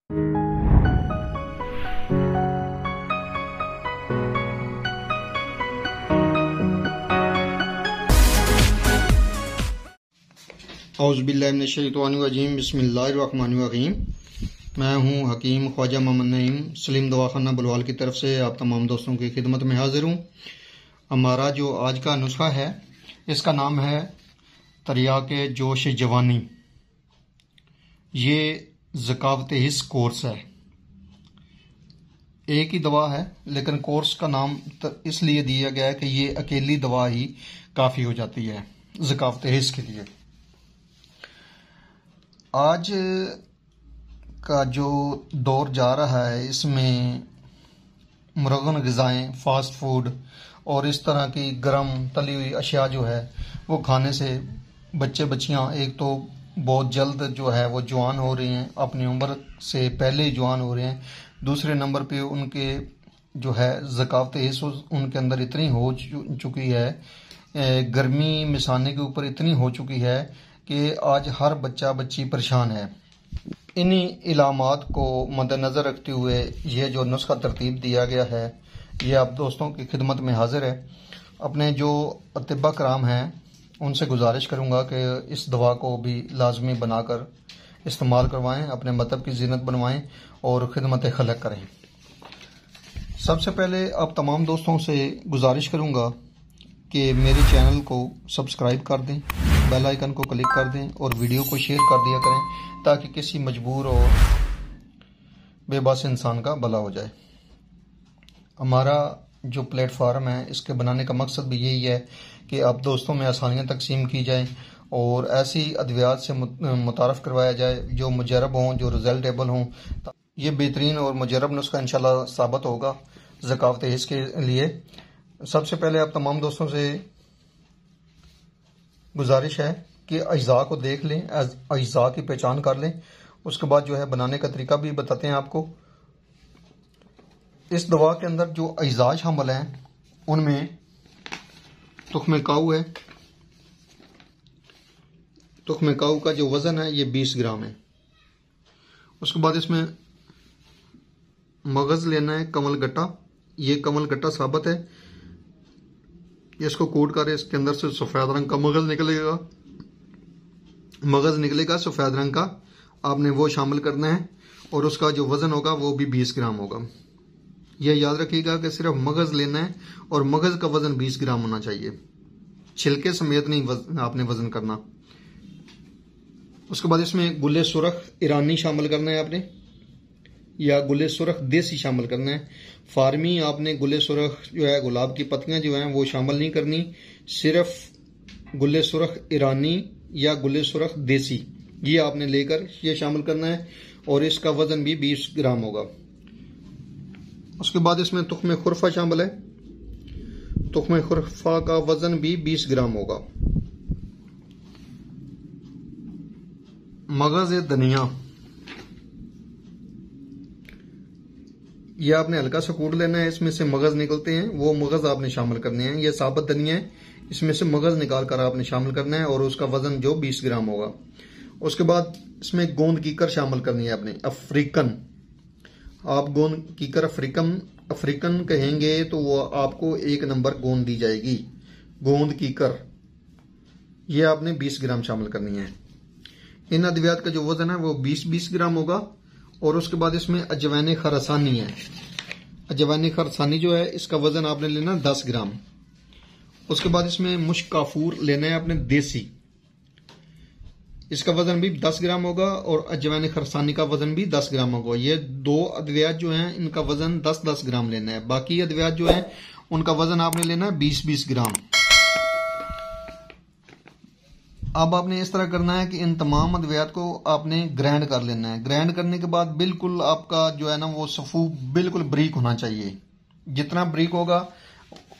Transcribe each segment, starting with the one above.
औज़ुबिल्लाहिमिनश्शैतानिर्रजीम बिस्मिल्लाहिर्रहमानिर्रहीम। मैं हूं हकीम ख्वाजा मोहम्मद नईम सलीम दवाखाना बुलवाल की तरफ से आप तमाम दोस्तों की खिदमत में हाजिर हूं। हमारा जो आज का नुस्खा है इसका नाम है तरियाके जोश जवानी। ये ज़कावत हिस्स कोर्स है। एक ही दवा है लेकिन कोर्स का नाम इसलिए दिया गया है कि ये अकेली दवा ही काफ़ी हो जाती है ज़कावत हिस्स के लिए। आज का जो दौर जा रहा है इसमें मुरगन ग़िज़ाएँ, फास्ट फूड और इस तरह की गर्म तली हुई अशिया जो है वो खाने से बच्चे बच्चियां एक तो बहुत जल्द जो है वो जवान हो रही हैं, अपनी उम्र से पहले ही जवान हो रहे हैं। दूसरे नंबर पे उनके जो है ज़कावत हिस्स उनके अंदर इतनी हो चुकी है, गर्मी मिसाने के ऊपर इतनी हो चुकी है कि आज हर बच्चा बच्ची परेशान है। इन्हीं इलामात को मद्देनज़र रखते हुए ये जो नुस्खा तरतीब दिया गया है ये आप दोस्तों की खिदमत में हाजिर है। अपने जो अतिबा कराम हैं उनसे गुजारिश करूँगा कि इस दवा को भी लाजमी बनाकर इस्तेमाल करवाएं, अपने मतलब की ज़ीनत बनवाएं और खिदमत खलक करें। सबसे पहले आप तमाम दोस्तों से गुजारिश करूँगा कि मेरे चैनल को सब्सक्राइब कर दें, बेल आइकन को क्लिक कर दें और वीडियो को शेयर कर दिया करें ताकि किसी मजबूर और बेबस इंसान का भला हो जाए। हमारा जो प्लेटफार्म है इसके बनाने का मकसद भी यही है कि आप दोस्तों में आसानियाँ तकसीम की जाएं और ऐसी अद्वियात से मुतारफ़ करवाया जाए जो मुजरब हों, जो रिजल्टेबल हों। ये बेहतरीन और मुजरब नुस्खा इंशाल्लाह साबित होगा ज़कावत हिस्स के लिए। सबसे पहले आप तमाम दोस्तों से गुजारिश है कि अज्जा को देख लें, अज्जा की पहचान कर लें। उसके बाद जो है बनाने का तरीका भी बताते हैं आपको। इस दवा के अंदर जो अज्जा शामिल हैं उनमें तुख्म काऊ है। तुख्म काऊ का जो वज़न है ये 20 ग्राम है। उसके बाद इसमें मगज़ लेना है, कमल गट्टा। ये कमल गट्टा साबित है, इसको कोट करें। इसके अंदर से सफ़ेद रंग का मगज़ निकलेगा, मगज़ निकलेगा सफ़ेद रंग का, आपने वो शामिल करना है और उसका जो वज़न होगा वो भी 20 ग्राम होगा। यह याद रखिएगा कि सिर्फ मगज़ लेना है और मगज़ का वज़न 20 ग्राम होना चाहिए, छिलके समेत नहीं आपने वज़न करना। उसके बाद इसमें गुले सुरख ईरानी शामिल करना है आपने, या गुले सुरख देसी शामिल करना है। फार्मी आपने गुले सुरख जो है गुलाब की पत्तियां जो हैं वो शामिल नहीं करनी, सिर्फ गुले सुरख ईरानी या गुले सुरख देसी ये आपने लेकर ये शामिल करना है और इसका वज़न भी 20 ग्राम होगा। उसके बाद इसमें तुख्म खुरफा शामिल है। तुख्म खुरफा का वज़न भी 20 ग्राम होगा। मगज़ धनिया ये आपने हल्का सा कूट लेना है, इसमें से मगज़ निकलते हैं, वो मगज़ आपने शामिल करने हैं। ये साबुत धनिया है, इसमें से मगज़ निकाल कर आपने शामिल करना है और उसका वज़न जो 20 ग्राम होगा। उसके बाद इसमें गोंद कीकर शामिल करनी है आपने, अफ्रीकन। आप गोंद कीकर अफ्रीकन कहेंगे तो वो आपको 1 नंबर गोंद दी जाएगी। गोंद कीकर ये आपने 20 ग्राम शामिल करनी है। इन अद्वियात का जो वज़न है वो 20-20 ग्राम होगा। और उसके बाद इसमें अजवाइन खरसानी है। अजवाइन खरसानी जो है इसका वज़न आपने लेना 10 ग्राम। उसके बाद इसमें मुश्क काफूर लेना है आपने देसी, इसका वज़न भी 10 ग्राम होगा और अजवाइन खरसानी का वज़न भी 10 ग्राम होगा। ये दो अद्वियात जो हैं इनका वज़न 10-10 ग्राम लेना है। बाकी अद्वियात जो हैं उनका वज़न आपने लेना है 20-20 ग्राम। अब आपने इस तरह करना है कि इन तमाम अद्वियात को आपने ग्राइंड कर लेना है। ग्राइंड करने के बाद बिल्कुल आपका जो है ना वो सफ़ू बिल्कुल बारीक होना चाहिए। जितना बारीक होगा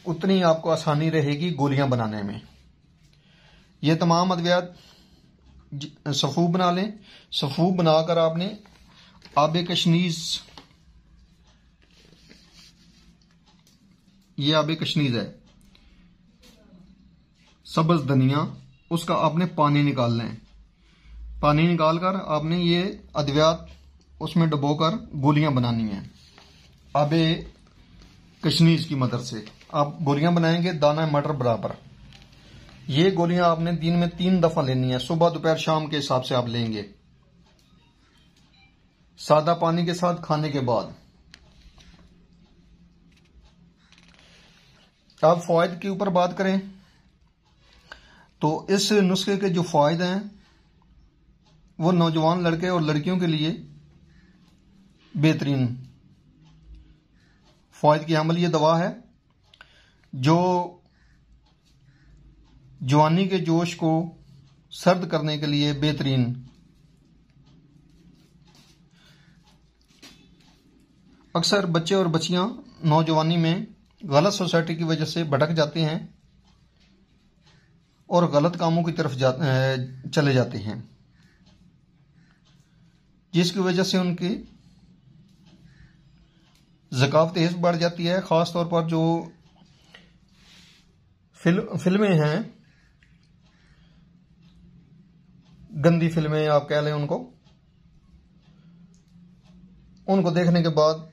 उतनी आपको आसानी रहेगी गोलियां बनाने में। ये तमाम अद्वियात सफ़ू बना लें। सफ़ू बनाकर आपने आबे कशनीज़, ये आबे कशनीज़ है, सब्ज़ धनिया, उसका आपने पानी निकालना है। पानी निकालकर आपने ये अद्वियात उसमें डुबोकर गोलियां बनानी हैं। आबे कशनीज की मदद से आप गोलियां बनाएंगे दाना मटर बराबर। ये गोलियां आपने दिन में 3 दफा लेनी है, सुबह दोपहर शाम के हिसाब से आप लेंगे, सादा पानी के साथ खाने के बाद। अब फायदे के ऊपर बात करें तो इस नुस्खे के जो फायदे हैं वो नौजवान लड़के और लड़कियों के लिए बेहतरीन फायदे की हमल ये दवा है जो जवानी के जोश को सर्द करने के लिए बेहतरीन। अक्सर बच्चे और बच्चियां नौजवानी में गलत सोसाइटी की वजह से भटक जाते हैं और गलत कामों की तरफ चले जाते हैं, जिसकी वजह से उनकी ज़कावत हिस्स बढ़ जाती है। ख़ास तौर पर जो फिल्में हैं, गंदी फिल्में आप कह लें उनको देखने के बाद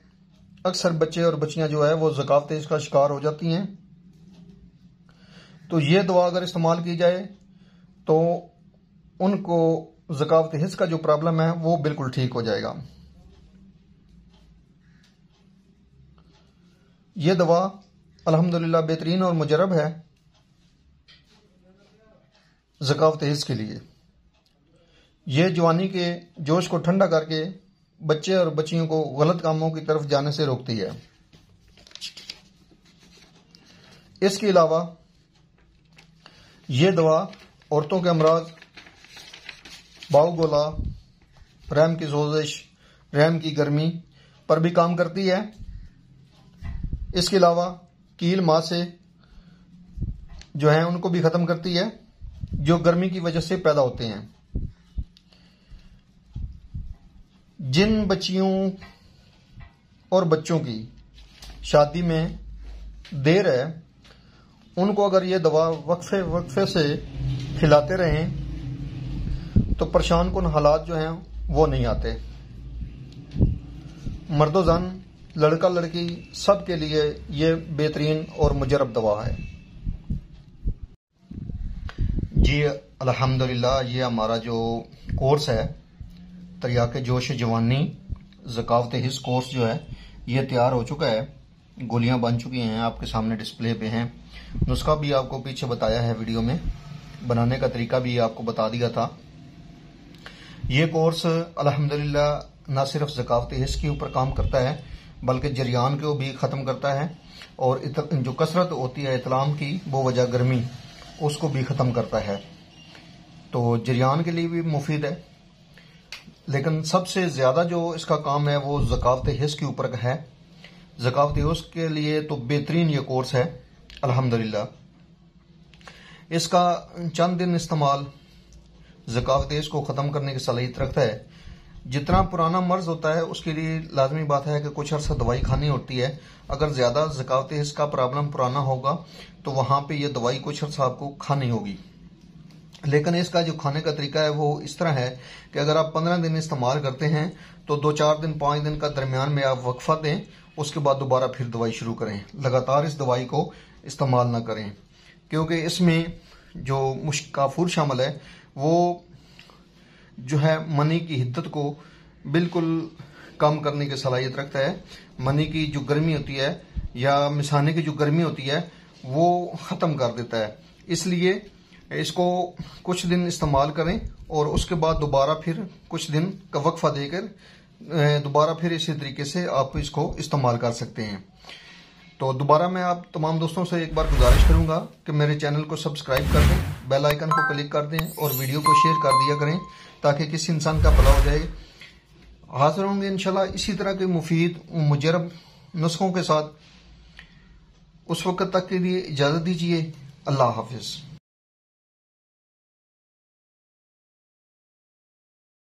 अक्सर बच्चे और बच्चियां जो है वो ज़कावत हिस्स का शिकार हो जाती हैं। तो ये दवा अगर इस्तेमाल की जाए तो उनको ज़कावत हिस्स का जो प्रॉब्लम है वो बिल्कुल ठीक हो जाएगा। ये दवा अल्हम्दुलिल्लाह बेहतरीन और मुजरब है ज़कावत हिस्स के लिए। ये जवानी के जोश को ठंडा करके बच्चे और बच्चियों को गलत कामों की तरफ जाने से रोकती है। इसके अलावा ये दवा औरतों के अमराज, बाउगोला, रहम की सोजिश, रहम की गर्मी पर भी काम करती है। इसके अलावा कील मासे जो हैं उनको भी ख़त्म करती है, जो गर्मी की वजह से पैदा होते हैं। जिन बच्चियों और बच्चों की शादी में देर है उनको अगर ये दवा वक्फे से खिलाते रहें तो परेशान कुन हालात जो हैं वो नहीं आते। मर्दो जन, लड़का लड़की सब के लिए ये बेहतरीन और मुजरब दवा है। जी अल्हम्दुलिल्लाह, ये हमारा जो कोर्स है तरियाके जोश जवानी ज़कावत हिस्स कोर्स जो है ये तैयार हो चुका है। गोलियां बन चुकी हैं, आपके सामने डिस्प्ले पे हैं। नुस्खा भी आपको पीछे बताया है वीडियो में, बनाने का तरीका भी आपको बता दिया था। ये कोर्स अल्हम्दुलिल्लाह न सिर्फ ज़कावत हिस्स के ऊपर काम करता है बल्कि जरियान को भी ख़त्म करता है, और जो कसरत होती है इतलाम की वो वजह गर्मी, उसको भी ख़त्म करता है। तो जरियान के लिए भी मुफीद है, लेकिन सबसे ज़्यादा जो इसका काम है वो ज़कावत हिस्स के ऊपर है। ज़कावत हिस्स के लिए तो बेहतरीन ये कोर्स है अल्हम्दुलिल्लाह। इसका चंद दिन इस्तेमाल ज़कावत हिस्स को ख़त्म करने की सलाहियत रखता है। जितना पुराना मर्ज होता है उसके लिए लाजमी बात है कि कुछ अर्सा दवाई खानी होती है। अगर ज़्यादा ज़कावत हिस्स का प्रॉब्लम पुराना होगा तो वहाँ पे ये दवाई कुछ अर्सा आपको खानी होगी। लेकिन इसका जो खाने का तरीका है वो इस तरह है कि अगर आप 15 दिन इस्तेमाल करते हैं तो 2-4 दिन 5 दिन का दरमियान में आप वक्फा दें, उसके बाद दोबारा फिर दवाई शुरू करें। लगातार इस दवाई को इस्तेमाल ना करें, क्योंकि इसमें जो मुश्काफूर शामिल है वो जो है मनी की हिद्दत को बिल्कुल कम करने की सलाहियत रखता है। मनी की जो गर्मी होती है या मिसाने की जो गर्मी होती है वो ख़त्म कर देता है। इसलिए इसको कुछ दिन इस्तेमाल करें और उसके बाद दोबारा फिर कुछ दिन का वक्फा देकर दोबारा फिर इसी तरीके से आप इसको इस्तेमाल कर सकते हैं। तो दोबारा मैं आप तमाम दोस्तों से एक बार गुजारिश करूंगा कि मेरे चैनल को सब्सक्राइब कर दें, बेल आइकन को क्लिक कर दें और वीडियो को शेयर कर दिया करें ताकि किसी इंसान का भला हो जाए। हाजिर होंगे इंशाल्लाह इसी तरह के मुफीद मुजरब नुस्खों के साथ। उस वक्त तक के लिए इजाज़त दीजिए। अल्लाह हाफिज़।